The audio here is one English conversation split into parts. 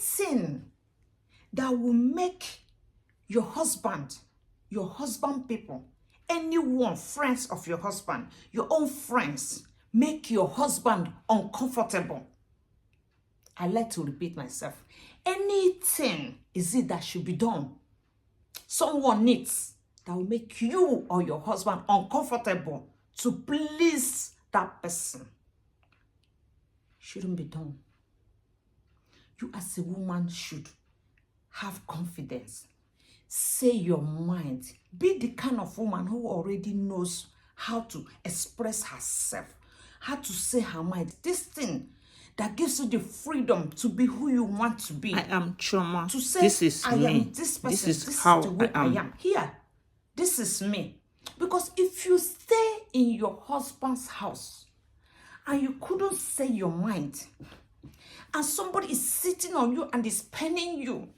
anything that will make your husband people, anyone, friends of your husband, your own friends, make your husband uncomfortable. I like to repeat myself. Anything is it that should be done, someone needs, that will make you or your husband uncomfortable to please that person, shouldn't be done. You as a woman should have confidence. Say your mind. Be the kind of woman who already knows how to express herself, how to say her mind. This thing that gives you the freedom to be who you want to be. I am Chioma. To say, this is I me. am this person. This is this how is the way I am. I am. Here, this is me. Because if you stay in your husband's house and you couldn't say your mind, and somebody is sitting on you and is penning you,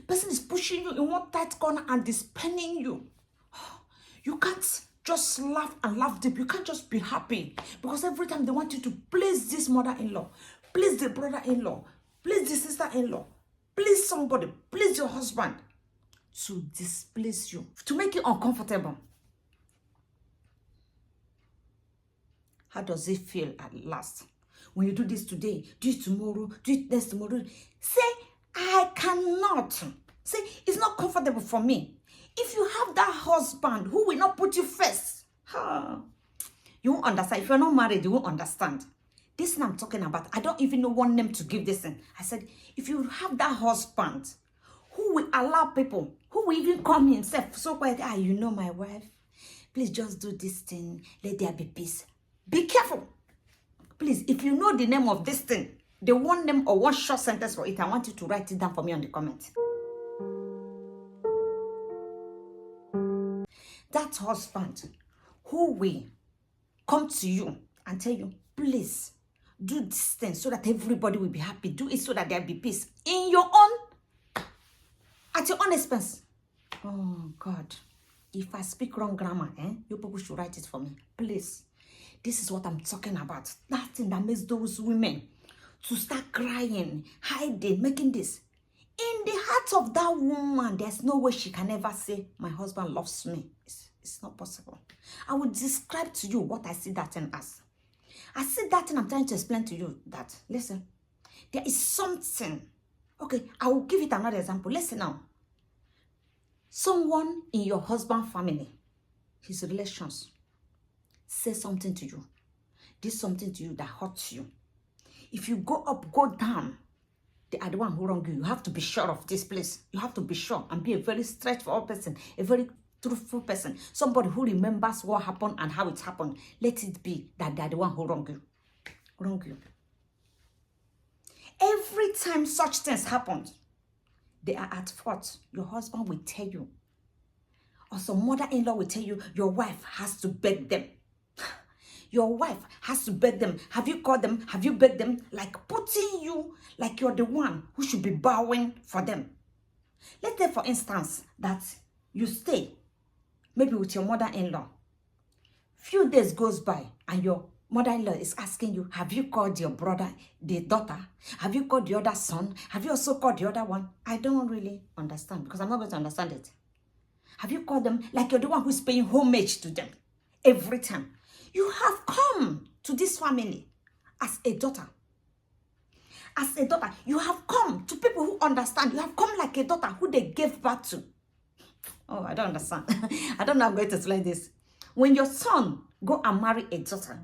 person is pushing you in one tight corner and is penning you, you can't just laugh and laugh deep. You can't just be happy, because every time they want you to please this mother-in-law, please the brother-in-law, please the sister-in-law, please somebody, please your husband, to displease you, to make you uncomfortable. How does it feel at last? When you do this today, do it tomorrow, do it next tomorrow. Say, I cannot. Say, it's not comfortable for me. If you have that husband who will not put you first, you won't understand. If you're not married, you won't understand. This thing I'm talking about, I don't even know one name to give this thing. I said, if you have that husband who will allow people, who will even come himself so quiet, you know my wife, please just do this thing, let there be peace. Be careful. Please, if you know the name of this thing, the one name or one short sentence for it, I want you to write it down for me on the comment. That husband who will come to you and tell you, please do this thing so that everybody will be happy. Do it so that there will be peace in your own, at your own expense. Oh God, if I speak wrong grammar, you people should write it for me, please. This is what I'm talking about. That thing that makes those women to start crying, hiding, making this. In the heart of that woman, there's no way she can ever say, my husband loves me. It's not possible. I will describe to you what I see that thing as. I see that thing, I'm trying to explain to you that, listen, there is something. Okay, I will give it another example. Listen now. Someone in your husband's family, his relations, say something to you, did something to you that hurts you. If you go up, go down, they are the one who wrong you. You have to be sure of this place. You have to be sure and be a very straightforward person, a very truthful person, somebody who remembers what happened and how it happened. Let it be that they are the one who wrong you. Wrong you. Every time such things happen, they are at fault. Your husband will tell you, or some mother-in-law will tell you, your wife has to beg them. Your wife has to beg them. Have you called them? Have you begged them? Like putting you like you're the one who should be bowing for them. Let's say, for instance, that you stay maybe with your mother-in-law. Few days goes by and your mother-in-law is asking you, have you called your brother, the daughter? Have you called the other son? Have you also called the other one? I don't really understand, because I'm not going to understand it. Have you called them like you're the one who's paying homage to them every time? You have come to this family as a daughter. As a daughter, you have come to people who understand. You have come like a daughter who they gave birth to. Oh, I don't understand. I don't know how I'm going to explain this. When your son go and marry a daughter,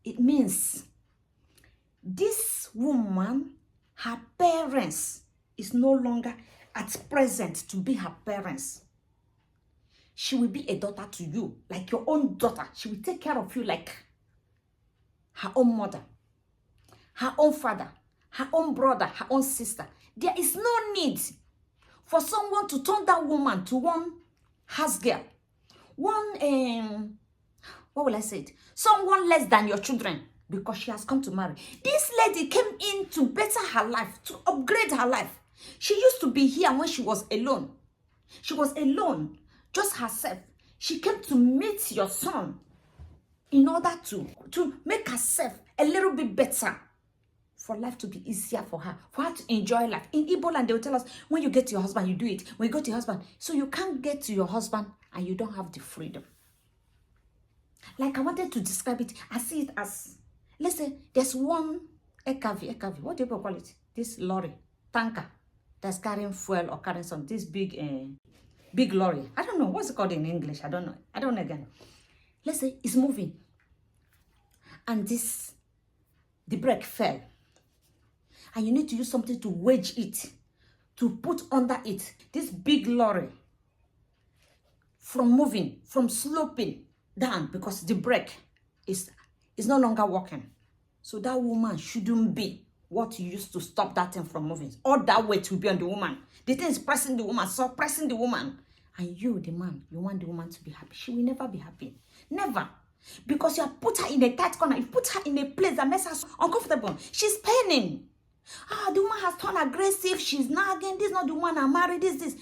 it means this woman, her parents is no longer at present to be her parents. She will be a daughter to you, like your own daughter. She will take care of you like her own mother, her own father, her own brother, her own sister. There is no need for someone to turn that woman to one house girl, one, what will I say it? Someone less than your children, because she has come to marry. This lady came in to better her life, to upgrade her life. She used to be here when she was alone. She was alone, just herself. She came to meet your son in order to make herself a little bit better for life to be easier for her to enjoy life. In Igbo land, they will tell us, when you get to your husband, you do it. When you go to your husband, so you can't get to your husband and you don't have the freedom. Like I wanted to describe it, I see it as, let's say there's one EKV, what do people call it? This lorry, tanker, that's carrying fuel or carrying some, this big lorry. I don't know, what's it called in English? I don't know again. Let's say it's moving. And the brake fell. And you need to use something to wedge it, to put under it. This big lorry, from moving, from sloping down, because the brake is no longer working. So that woman shouldn't be what you used to stop that thing from moving. All that weight will be on the woman. The thing is pressing the woman, suppressing the woman. And you, the man, you want the woman to be happy. She will never be happy. Never. Because you have put her in a tight corner. You put her in a place that makes her so uncomfortable. She's paining. The woman has turned aggressive. She's nagging. This is not the woman I married. This.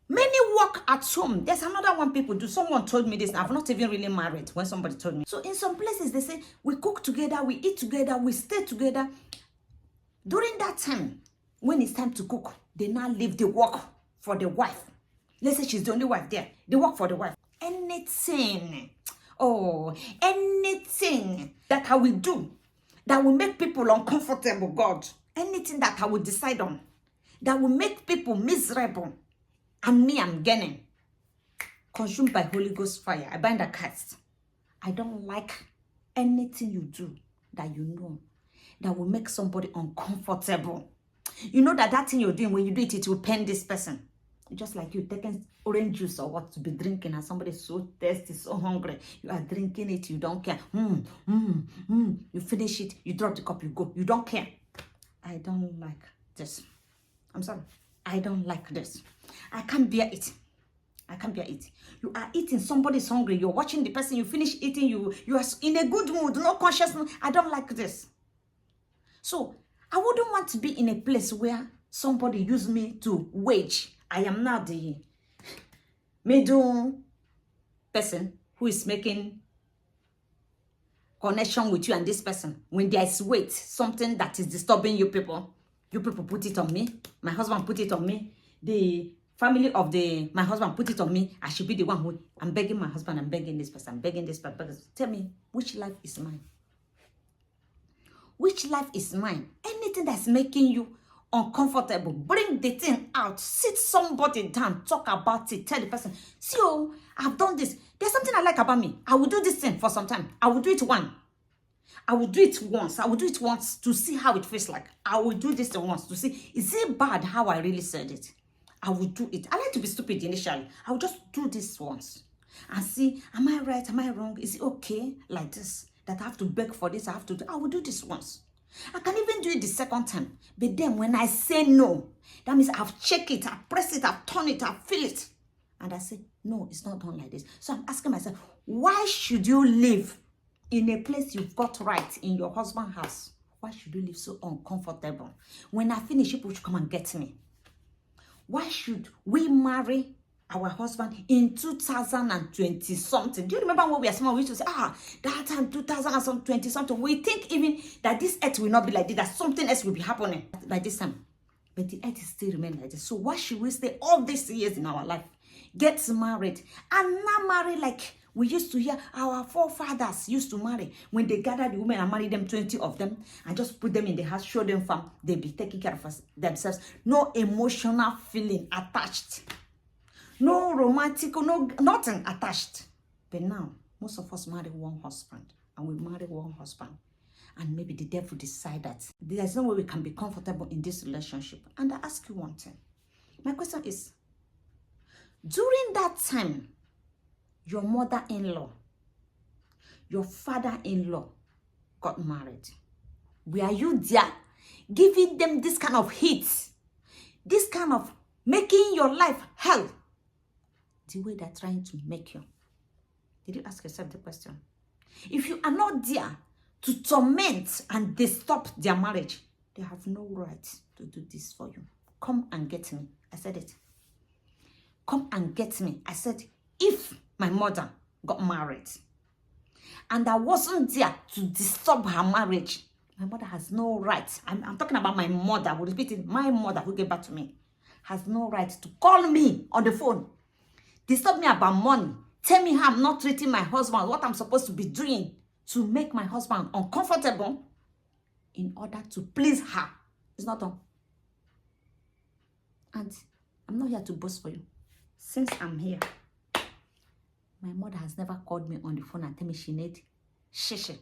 Many work at home. There's another one people do. Someone told me this. I've not even really married when somebody told me. So in some places, they say, we cook together, we eat together, we stay together. During that time, when it's time to cook, they now leave the work for the wife. Let's say she's the only wife there. They work for the wife. Anything that I will do that will make people uncomfortable, God. Anything that I will decide on that will make people miserable, and me, I'm gaining. Consumed by Holy Ghost fire. I bind the cast. I don't like anything you do that you know that will make somebody uncomfortable. You know that thing you're doing, when you do it, it will pain this person. Just like you taking orange juice or what to be drinking, and somebody is so thirsty, so hungry. You are drinking it, you don't care. You finish it, you drop the cup, you go. You don't care. I don't like this. I'm sorry. I don't like this. I can't bear it. I can't bear it. You are eating, somebody's hungry. You're watching the person, you finish eating, you are in a good mood, no consciousness. I don't like this. So, I wouldn't want to be in a place where somebody used me to wage. I am now the middle person who is making connection with you and this person. When there is weight, something that is disturbing you people put it on me. My husband put it on me. The family of my husband put it on me. I should be the one who, I'm begging my husband, I'm begging this person, I'm begging this person. Tell me, which life is mine? Which life is mine? Anything that's making you uncomfortable, bring the thing out, sit somebody down, talk about it, tell the person, see, oh, I've done this. There's something I like about me. I will do this thing for some time. I will do it once. I will do it once to see how it feels like. I will do this once to see, is it bad how I really said it? I will do it. I like to be stupid initially. I will just do this once and see, am I right? Am I wrong? Is it okay like this? That I have to beg for this? I will do this once. I can even do it the second time. But then when I say no, that means I've checked it, I've pressed it, I've turned it, I've feel it. And I say, no, it's not done like this. So I'm asking myself, why should you live in a place you've got right in your husband's house? Why should you live so uncomfortable? When I finish, people should come and get me. Why should we marry our husband in 2020 something? Do you remember when we were small? We used to say, that time 2020 something. We think even that this earth will not be like this, that something else will be happening by this time. But the earth still remain like this. So why should we stay all these years in our life, get married, and not marry like we used to hear our forefathers used to marry? When they gathered the women and married them, 20 of them, and just put them in the house, show them farm, they'll be taking care of themselves. No emotional feeling attached. No romantic, no nothing attached. But now, most of us marry one husband, and we marry one husband. And maybe the devil decide that there's no way we can be comfortable in this relationship. And I ask you one thing. My question is, during that time, your mother-in-law, your father-in-law got married. Were you there giving them this kind of heat, this kind of making your life hell, the way they're trying to make you? Did you ask yourself the question? If you are not there to torment and disturb their marriage, they have no right to do this for you. Come and get me. I said it. Come and get me. I said, if my mother got married and I wasn't there to disturb her marriage, My mother has no right. I'm talking about my mother. We'll repeat it. My mother who gave birth to me has no right to call me on the phone, disturb me about money, tell me how I'm not treating my husband, what I'm supposed to be doing to make my husband uncomfortable in order to please her. It's not done. And I'm not here to boast for you. Since I'm here, my mother has never called me on the phone and tell me she need shishi.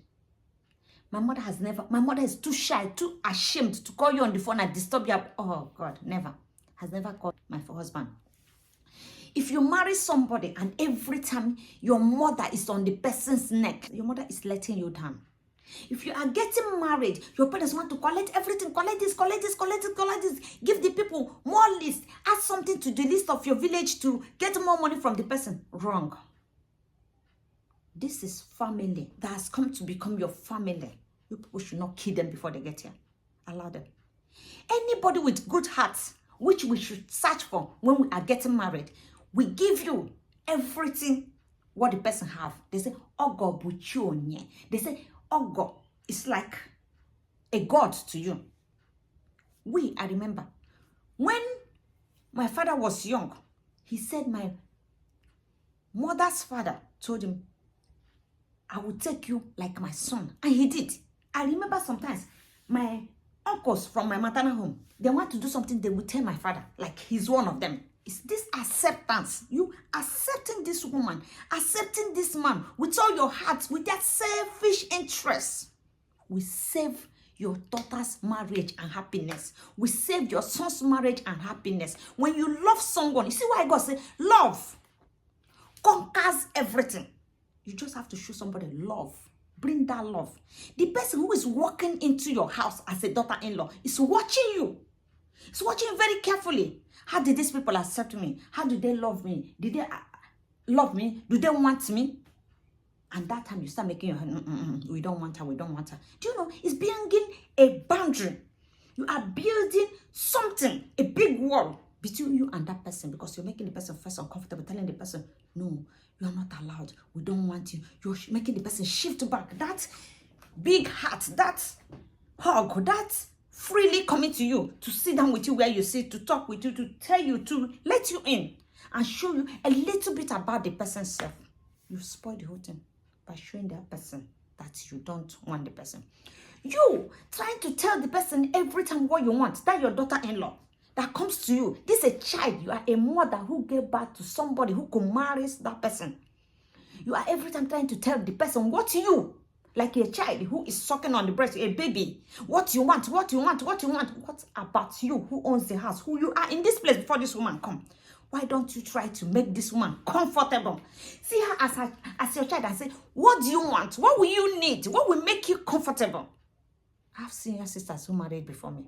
My mother is too shy, too ashamed to call you on the phone and disturb you. Oh God, never. Has never called my husband. If you marry somebody and every time your mother is on the person's neck, your mother is letting you down. If you are getting married, your parents want to collect everything, collect this, collect this, collect this, collect this. Give the people more list. Add something to the list of your village to get more money from the person. Wrong. This is family that has come to become your family. You people should not kill them before they get here. Allow them. Anybody with good hearts, which we should search for when we are getting married, we give you everything what the person have. They say, Ogo buchionye. They say, Ogo is like a god to you. I remember, when my father was young, he said my mother's father told him, I will take you like my son. And he did. I remember sometimes my uncles from my maternal home, they want to do something, they will tell my father, like he's one of them. It's this acceptance. You accepting this woman, accepting this man with all your heart, with that selfish interest. We save your daughter's marriage and happiness. We save your son's marriage and happiness. When you love someone, you see why God said, love conquers everything. You just have to show somebody love. Bring that love. The person who is walking into your house as a daughter-in-law is watching you. It's watching you very carefully. How did these people accept me? How do they love me? Did they love me? Do they want me? And that time you start making your hand, we don't want her, we don't want her. Do you know, it's building a boundary. You are building something, a big wall between you and that person, because you're making the person first uncomfortable, telling the person, no, you are not allowed. We don't want you. You're making the person shift back. That big heart, that hug, that freely coming to you, to sit down with you where you sit, to talk with you, to tell you, to let you in and show you a little bit about the person's self. You spoil the whole thing by showing that person that you don't want the person. You trying to tell the person every time what you want, that your daughter-in-law that comes to you, this is a child. You are a mother who gave birth to somebody who could marry that person. You are every time trying to tell the person what you, like a child who is sucking on the breast, a baby, what you want, what you want, what you want. What about you, who owns the house, who you are in this place before this woman come? Why don't you try to make this woman comfortable? See her as your child and say, what do you want? What will you need? What will make you comfortable? I've seen your sisters who married before me.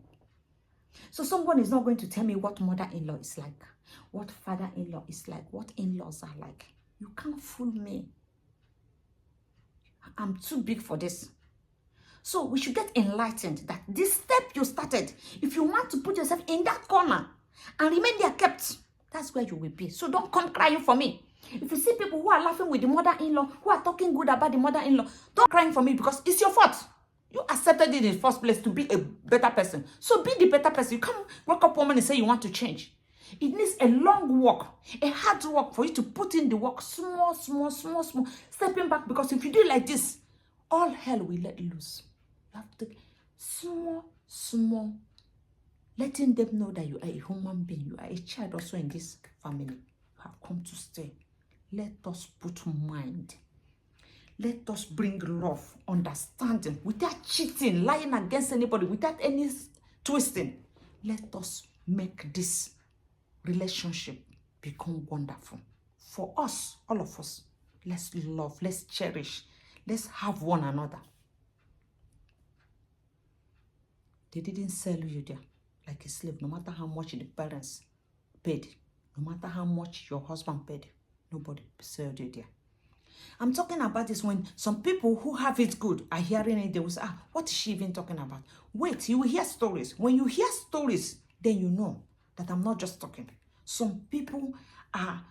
So someone is not going to tell me what mother-in-law is like, what father-in-law is like, what in-laws are like. You can't fool me. I'm too big for this. So we should get enlightened that this step you started, if you want to put yourself in that corner and remain there kept, that's where you will be. So don't come crying for me. If you see people who are laughing with the mother-in-law, who are talking good about the mother-in-law, don't cry for me, because it's your fault. You accepted it in the first place to be a better person. So be the better person. You can't wake up one morning and say you want to change. It needs a long walk, a hard work for you to put in the work, small, stepping back. Because if you do it like this, all hell will let loose. You have to take small, letting them know that you are a human being. You are a child also in this family. You have come to stay. Let us put mind. Let us bring love, understanding, without cheating, lying against anybody, without any twisting. Let us make this relationship become wonderful. For us, all of us, let's love, let's cherish, let's have one another. They didn't sell you there like a slave, no matter how much the parents paid, no matter how much your husband paid, nobody sold you there. I'm talking about this when some people who have it good are hearing it, they will say, what is she even talking about? Wait, you will hear stories. When you hear stories, then you know that I'm not just talking. Some people are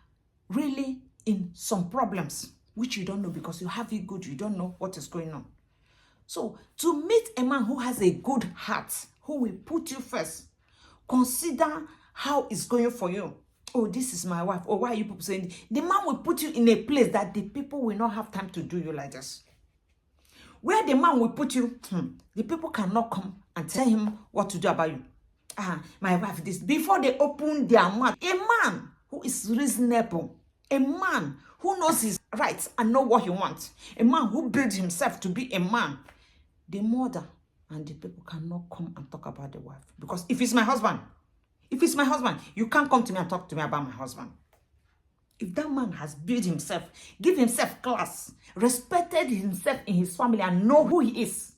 really in some problems, which you don't know because you have it good. You don't know what is going on. So to meet a man who has a good heart, who will put you first, consider how it's going for you. Oh, this is my wife. Oh, why are you people saying? The man will put you in a place that the people will not have time to do you like this. Where the man will put you, the people cannot come and tell him what to do about you. My wife, this. Before they open their mouth, a man who is reasonable, a man who knows his rights and know what he wants, a man who built himself to be a man, the mother and the people cannot come and talk about the wife. Because if it's my husband, you can't come to me and talk to me about my husband. If that man has built himself, give himself class, respected himself in his family and know who he is,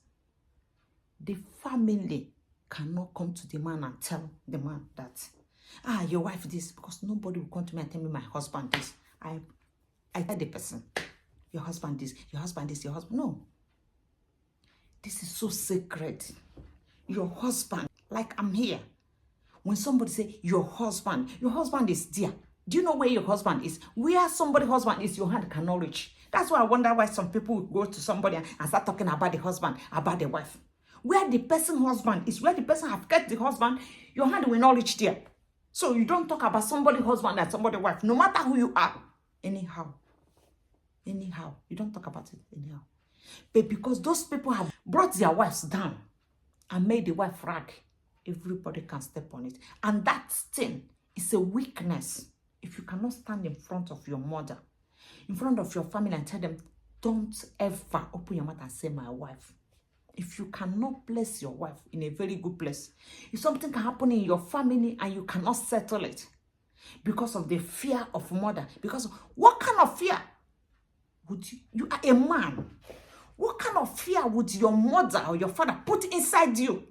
the family cannot come to the man and tell the man that, your wife this, because nobody will come to me and tell me my husband this. I tell the person, your husband this, your husband this, your husband. No. This is so sacred. Your husband, like I'm here. When somebody say your husband is there. Do you know where your husband is? Where somebody's husband is, your hand cannot reach. That's why I wonder why some people will go to somebody and start talking about the husband, about the wife. Where the person's husband is, where the person have kept the husband, your hand will not reach there. So you don't talk about somebody's husband and somebody's wife, no matter who you are. Anyhow, you don't talk about it anyhow. But because those people have brought their wives down and made the wife rag, everybody can step on it. And that thing is a weakness. If you cannot stand in front of your mother, in front of your family and tell them, don't ever open your mouth and say my wife. If you cannot place your wife in a very good place, if something can happen in your family and you cannot settle it because of the fear of mother, because what kind of fear would you are a man, what kind of fear would your mother or your father put inside you?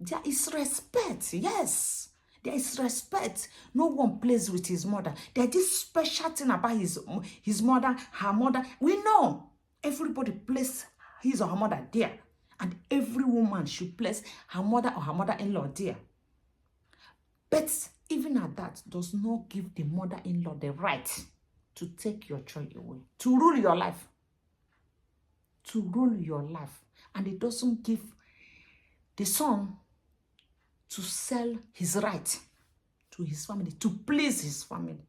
There is respect, yes. There is respect. No one plays with his mother. There's this special thing about his mother, her mother. We know everybody places his or her mother there. And every woman should place her mother or her mother-in-law there. But even at that, does not give the mother-in-law the right to take your child away, to rule your life. To rule your life. And it doesn't give the son to sell his right to his family, to please his family,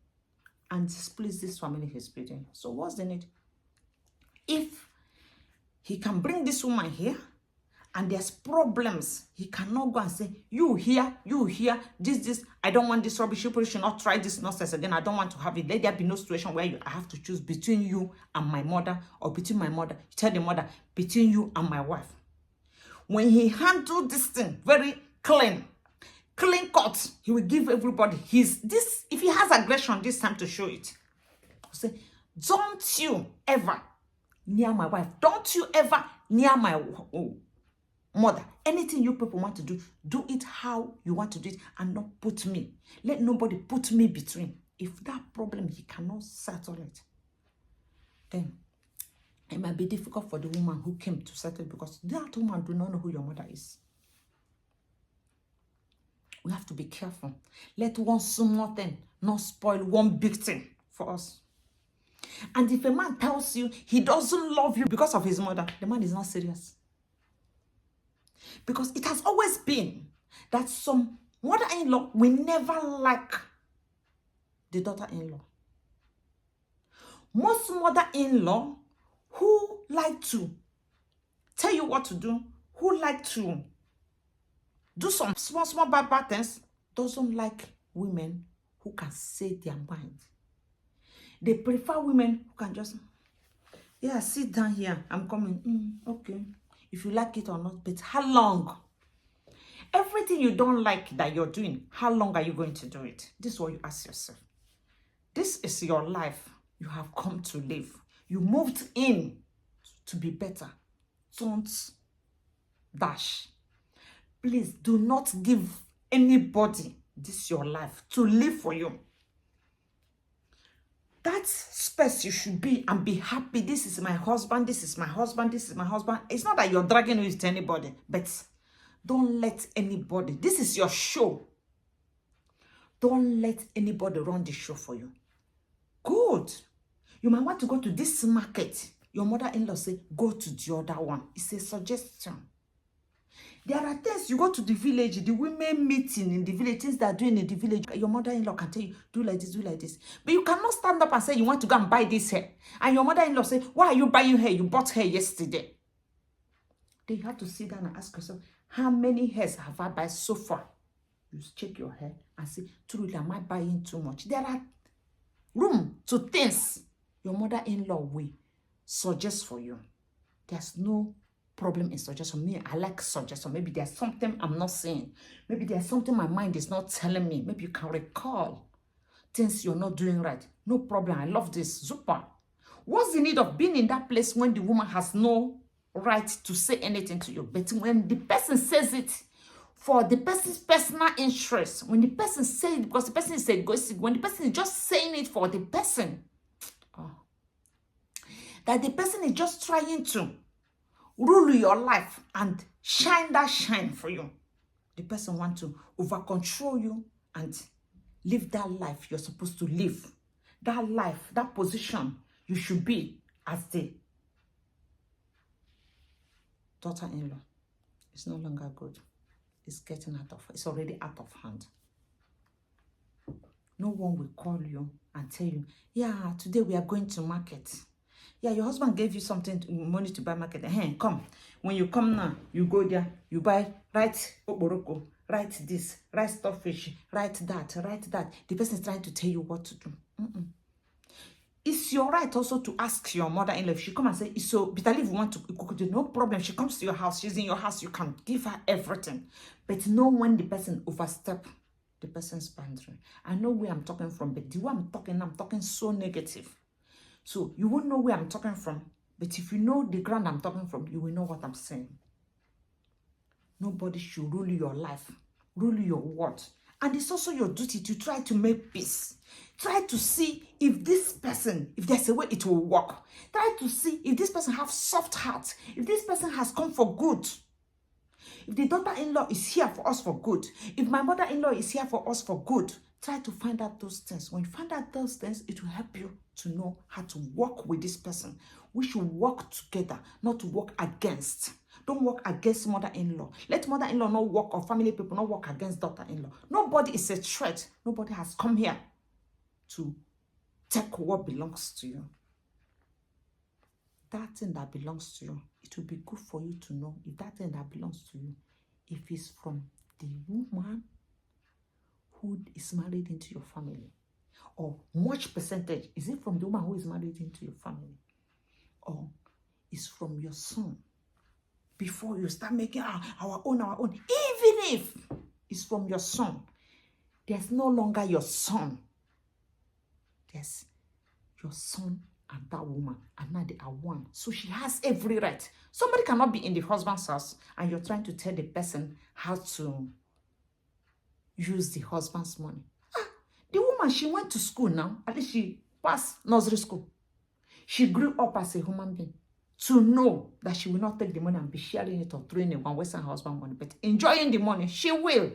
and displease this family he's building. So what's the need? If he can bring this woman here, and there's problems, he cannot go and say, you here, this, I don't want this rubbish, you should not try this nonsense again, I don't want to have it. Let there be no situation where I have to choose between you and my mother, or between my mother, tell the mother, between you and my wife. When he handled this thing very clean cut, he will give everybody if he has aggression this time to show it. Say, don't you ever near my wife, don't you ever near my mother. Anything you people want to do it how you want to do it, and not put me. Let nobody put me between. If that problem he cannot settle it, then it might be difficult for the woman who came to settle it, because that woman do not know who your mother is. We have to be careful. Let one small thing not spoil one big thing for us. And if a man tells you he doesn't love you because of his mother, the man is not serious. Because it has always been that some mother-in-law will never like the daughter-in-law. Most mother-in-law who like to tell you what to do, who like to do some small bad things, doesn't like women who can say their mind. They prefer women who can just, sit down here, I'm coming. Okay. If you like it or not, but how long? Everything you don't like that you're doing, how long are you going to do it? This is what you ask yourself. This is your life. You have come to live. You moved in to be better. Don't dash. Please do not give anybody this your life to live for you. That space you should be and be happy. This is my husband, this is my husband, this is my husband. It's not that you're dragging it to anybody, but don't let anybody, this is your show. Don't let anybody run the show for you. Good. You might want to go to this market. your mother-in-law say, go to the other one. It's a suggestion. There are things you go to the village, the women meeting in the village, things that are doing in the village. Your mother-in-law can tell you, do like this, do like this. But you cannot stand up and say you want to go and buy this hair. And your mother-in-law say, why are you buying hair? You bought hair yesterday. Then you have to sit down and ask yourself, how many hairs have I bought so far? You check your hair and say, truly, am I buying too much? There are room to things your mother-in-law will suggest for you. There's no problem in suggestion. Me, I like suggestion. Maybe there's something I'm not saying. Maybe there's something my mind is not telling me. Maybe you can recall things you're not doing right. No problem. I love this. Super. What's the need of being in that place when the woman has no right to say anything to you? But when the person says it for the person's personal interest, when the person says it because the person is egoistic, when the person is just saying it for the person, that the person is just trying to rule your life and shine that shine for you. The person wants to over-control you and live that life you're supposed to live. That life, that position you should be as the daughter-in-law. It's no longer good. It's getting it's already out of hand. No one will call you and tell you, yeah, today we are going to market. Yeah, your husband gave you money to buy market. Hey, come. When you come now, you go there, you buy, write okporoko, write this, write stockfish, write that, write that. The person is trying to tell you what to do. It's your right also to ask your mother-in-law if she come and say, so bitter leaf want to cook, no problem. She comes to your house, she's in your house, you can give her everything. But know when the person overstep the person's boundary. I know where I'm talking from, but the way I'm talking so negative. So you won't know where I'm talking from, but if you know the ground I'm talking from, you will know what I'm saying. Nobody should rule your life, rule your words. And it's also your duty to try to make peace. Try to see if this person, if there's a way it will work. Try to see if this person has soft heart, if this person has come for good. If the daughter-in-law is here for us for good, if my mother-in-law is here for us for good, try to find out those things. When you find out those things, it will help you to know how to work with this person. We should work together, not to work against. Don't work against mother-in-law. Let mother-in-law not work, or family people not work against daughter-in-law. Nobody is a threat. Nobody has come here to take what belongs to you. That thing that belongs to you, it will be good for you to know if that thing that belongs to you, if it's from the woman who is married into your family, or much percentage, is it from the woman who is married into your family, or is from your son? Before you start making our own, even if it's from your son, there's no longer your son. There's your son and that woman, and now they are one. So she has every right. Somebody cannot be in the husband's house and you're trying to tell the person how to use the husband's money. The woman, she went to school now. At least she passed nursery school. She grew up as a human being to know that she will not take the money and be sharing it or throwing it on Western husband money, but enjoying the money, she will.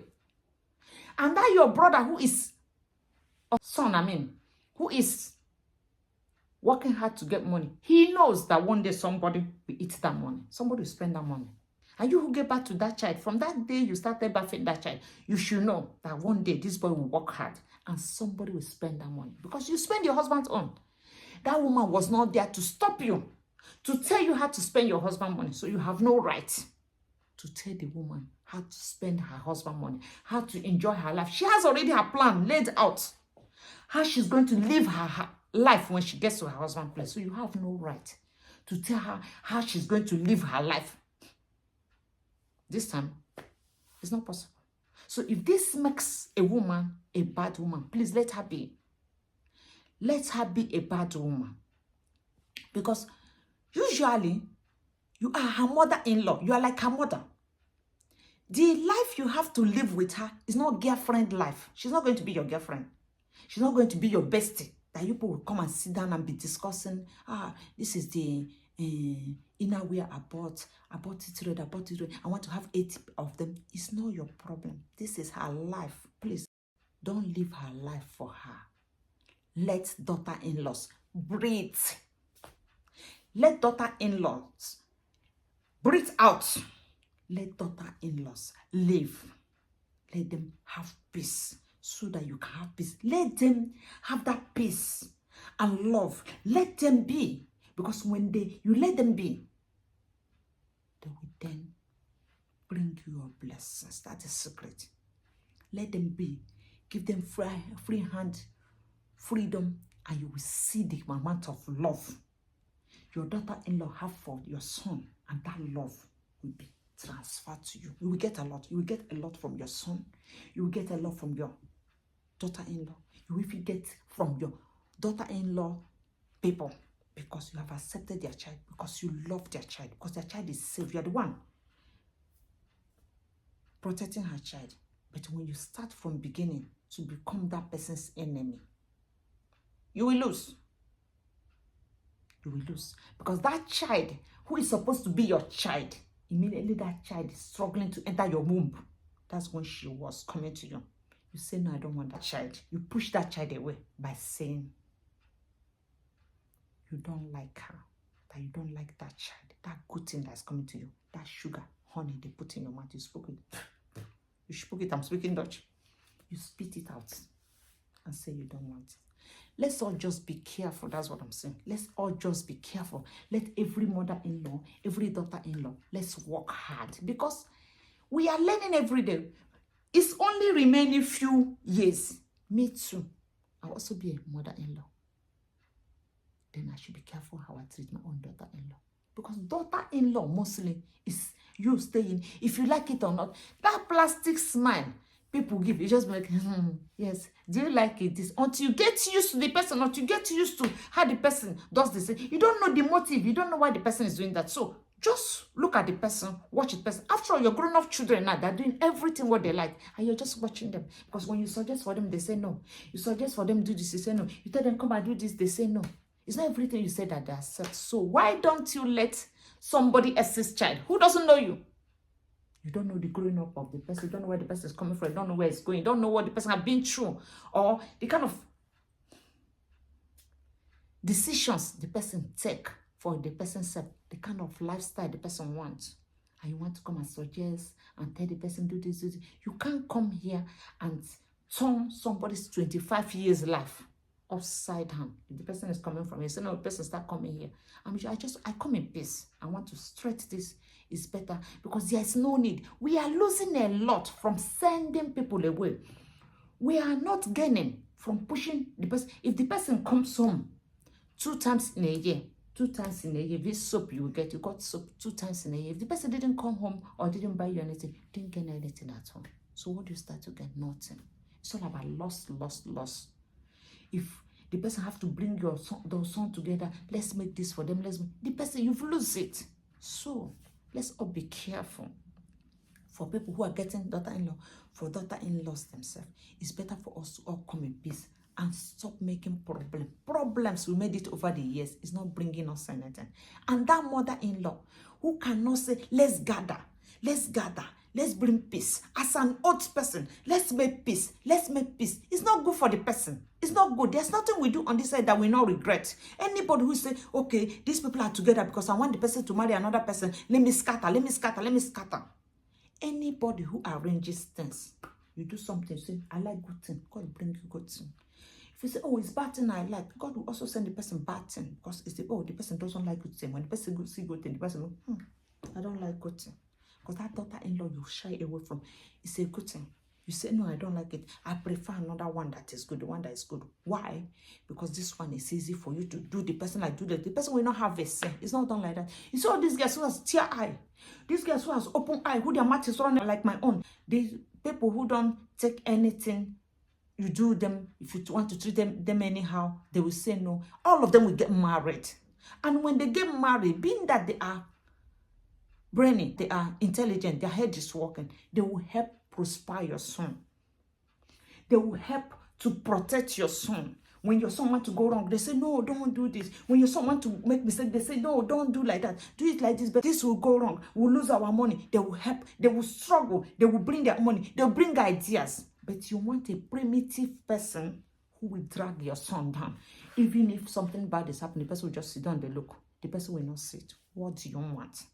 And that your brother who is who is working hard to get money, he knows that one day somebody will eat that money. Somebody will spend that money. And you who get back to that child, from that day you started bathing that child, you should know that one day this boy will work hard and somebody will spend that money. Because you spend your husband's own. That woman was not there to stop you, to tell you how to spend your husband's money. So you have no right to tell the woman how to spend her husband's money, how to enjoy her life. She has already her plan laid out, how she's going to live her life when she gets to her husband's place. So you have no right to tell her how she's going to live her life. This time, it's not possible. So if this makes a woman a bad woman, please let her be. Let her be a bad woman. Because usually, you are her mother-in-law. You are like her mother. The life you have to live with her is not girlfriend life. She's not going to be your girlfriend. She's not going to be your bestie. That you people will come and sit down and be discussing, this is the innerwear I bought it red, I want to have 8 of them. It's not your problem. This is her life. Please, don't live her life for her. Let daughter-in-laws breathe. Let daughter-in-laws breathe out. Let daughter-in-laws live. Let them have peace so that you can have peace. Let them have that peace and love. Let them be. Because when you let them be, they will then bring you your blessings. That is secret. Let them be. Give them free hand, freedom, and you will see the amount of love your daughter-in-law have for your son, and that love will be transferred to you. You will get a lot. You will get a lot from your son. You will get a lot from your daughter-in-law. You will even get from your daughter-in-law people, because you have accepted their child, because you love their child, because their child is safe. You are the one protecting her child. But when you start from beginning to become that person's enemy, you will lose. You will lose. Because that child who is supposed to be your child, immediately that child is struggling to enter your womb. That's when she was coming to you. You say, no, I don't want that child. You push that child away by saying you don't like her, that you don't like that child, that good thing that's coming to you, that sugar, honey they put in your mouth. You spoke it. You spoke it. I'm speaking Dutch. You spit it out and say you don't want it. Let's all just be careful. That's what I'm saying. Let's all just be careful. Let every mother-in-law, every daughter-in-law, let's work hard, because we are learning every day. It's only remaining few years. Me too. I'll also be a mother-in-law. Then I should be careful how I treat my own daughter-in-law. Because daughter-in-law mostly is you staying, if you like it or not, that plastic smile people give, you just like, yes, do you like it? This, until you get used to the person, until you get used to how the person does this. You don't know the motive, you don't know why the person is doing that. So just look at the person, watch the person. After all, you're grown up children now, they're doing everything what they like, and you're just watching them. Because when you suggest for them, they say no. You suggest for them do this, they say no. You tell them come and do this, they say no. It's not everything you say that they accept. So why don't you let somebody else's child who doesn't know you? You don't know the growing up of the person. You don't know where the person is coming from. You don't know where it's going. You don't know what the person has been through, or the kind of decisions the person take for the person's self, the kind of lifestyle the person wants. And you want to come and suggest and tell the person do this, do this. You can't come here and turn somebody's 25 years life upside down. If the person is coming from here, say no, the person start coming here. I come in peace. I want to stretch this. Is better, because there is no need. We are losing a lot from sending people away. We are not gaining from pushing the person. If the person comes home 2 times in a year, this soap you will get, you got soap 2 times in a year. If the person didn't come home or didn't buy you anything, you didn't gain anything at all. So what do you start to get? Nothing. It's all about loss. If the person have to bring your son together, let's make this for them. The person, you've lost it. So let's all be careful. For people who are getting daughter-in-law, for daughter-in-laws themselves, it's better for us to all come in peace and stop making problems. We made it over the years. It's not bringing us anything. And that mother-in-law who cannot say, let's gather, let's bring peace. As an old person, let's make peace. It's not good for the person. It's not good. There's nothing we do on this side that we not regret. Anybody who say, okay, these people are together because I want the person to marry another person, let me scatter. Anybody who arranges things, you do something, you say, I like good thing, God will bring you good thing. If you say, oh, it's bad thing I like, God will also send the person bad thing, because it's the person doesn't like good thing. When the person see good thing, the person will, I don't like good thing. Because that daughter-in-law you shy away from, it's a good thing. You say, no, I don't like it. I prefer another one that is good, the one that is good. Why? Because this one is easy for you to do. The person like do that. The person will not have a say. It's not done like that. You see all these guys who has tear eye. These guys who has open eye, who their mouth is running like my own. These people who don't take anything, you do them, if you want to treat them anyhow, they will say no. All of them will get married. And when they get married, being that they are brainy, they are intelligent, their head is working, they will help prosper your son. They will help to protect your son. When your son wants to go wrong, they say, no, don't do this. When your son wants to make mistake, they say, no, don't do like that. Do it like this, but this will go wrong. We'll lose our money. They will help. They will struggle. They will bring their money. They'll bring ideas. But you want a primitive person who will drag your son down. Even if something bad is happening, the person will just sit down and look. the person will not see it. What do you want?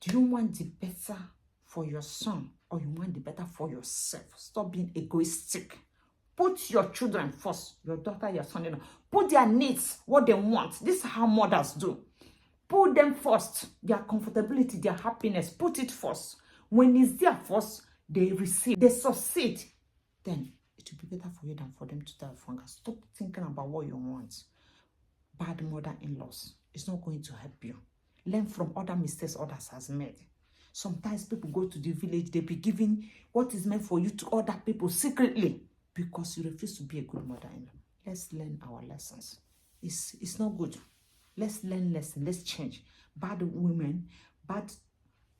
Do you want the better for your son, or you want the better for yourself? Stop being egoistic. Put your children first, your daughter, your son-in-law. Put their needs, what they want. This is how mothers do. Put them first. Their comfortability, their happiness, put it first. When it's there first, they receive, they succeed. Then it will be better for you than for them to die of hunger. Stop thinking about what you want. Bad mother-in-laws, it's not going to help you. Learn from other mistakes others has made. Sometimes people go to the village, they be giving what is meant for you to other people secretly because you refuse to be a good mother-in-law. Let's learn our lessons. It's not good. Let's learn lessons. Let's change. Bad women, bad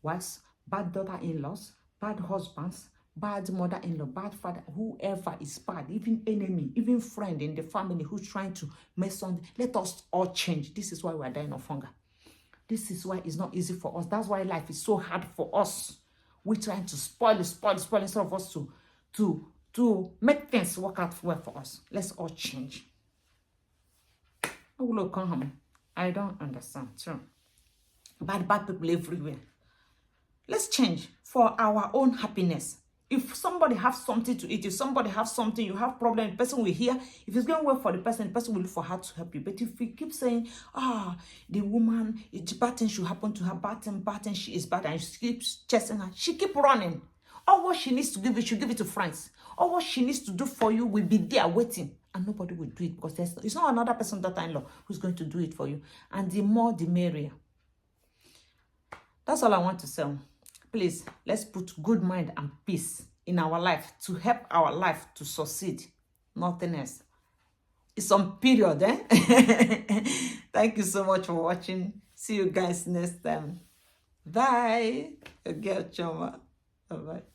wives, bad daughter-in-laws, bad husbands, bad mother-in-law, bad father, whoever is bad, even enemy, even friend in the family who's trying to mess on. Let us all change. This is why we are dying of hunger. This is why it's not easy for us. That's why life is so hard for us. We're trying to spoil instead of us to make things work out well for us. Let's all change. I don't understand. True. Bad people everywhere. Let's change for our own happiness. If somebody has something to eat, if somebody has something, you have problem, the person will hear. If it's going well for the person will look for her to help you. But if we keep saying, the woman, bad thing should happen to her, bad thing, she is bad, and she keeps chasing her, she keep running. All what she needs to give, you should give it to friends. All what she needs to do for you will be there waiting. And nobody will do it because it's not another person, daughter-in-law, who's going to do it for you. And the more, the merrier. That's all I want to say. Please, let's put good mind and peace in our life to help our life to succeed. Nothing else. It's on period, eh? Thank you so much for watching. See you guys next time. Bye. Your girl Choma. Bye-bye.